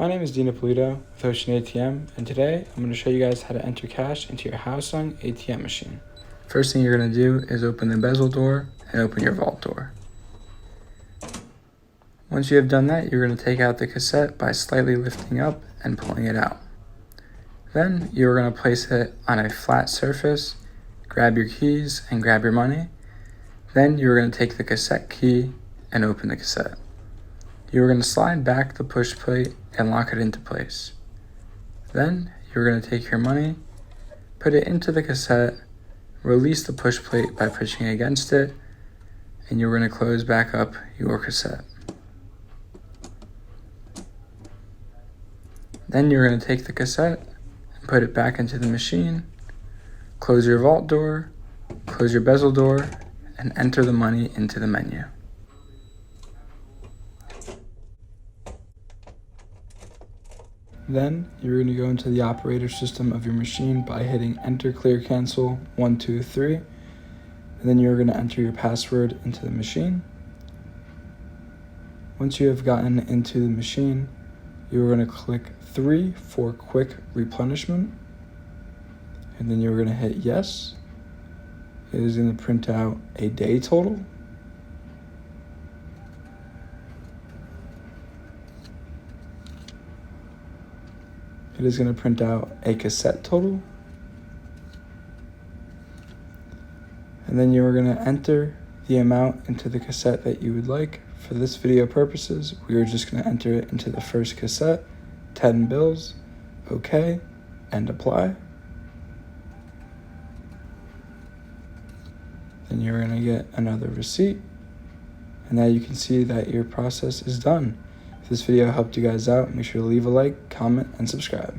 My name is Dina Polito with Hyosung ATM, and today I'm going to show you guys how to enter cash into your Hyosung ATM machine. First thing you're going to do is open the bezel door and open your vault door. Once you have done that, you're going to take out the cassette by slightly lifting up and pulling it out. Then you're going to place it on a flat surface, grab your keys and grab your money. Then you're going to take the cassette key and open the cassette. You're going to slide back the push plate and lock it into place. Then you're going to take your money, put it into the cassette, release the push plate by pushing against it, and you're going to close back up your cassette. Then you're going to take the cassette and put it back into the machine, close your vault door, close your bezel door, and enter the money into the menu. Then you're going to go into the operator system of your machine by hitting enter, clear, cancel 1, 2, 3, and then you're going to enter your password into the machine. Once you have gotten into the machine, you're going to click 3 for quick replenishment, and then you're going to hit yes. It is going to print out a day total. It is going to print out a cassette total. And then you're going to enter the amount into the cassette that you would like. For this video purposes, we are just going to enter it into the first cassette, 10 bills, okay, and apply. Then you're going to get another receipt. And now you can see that your process is done. If this video helped you guys out, make sure to leave a like, comment, and subscribe.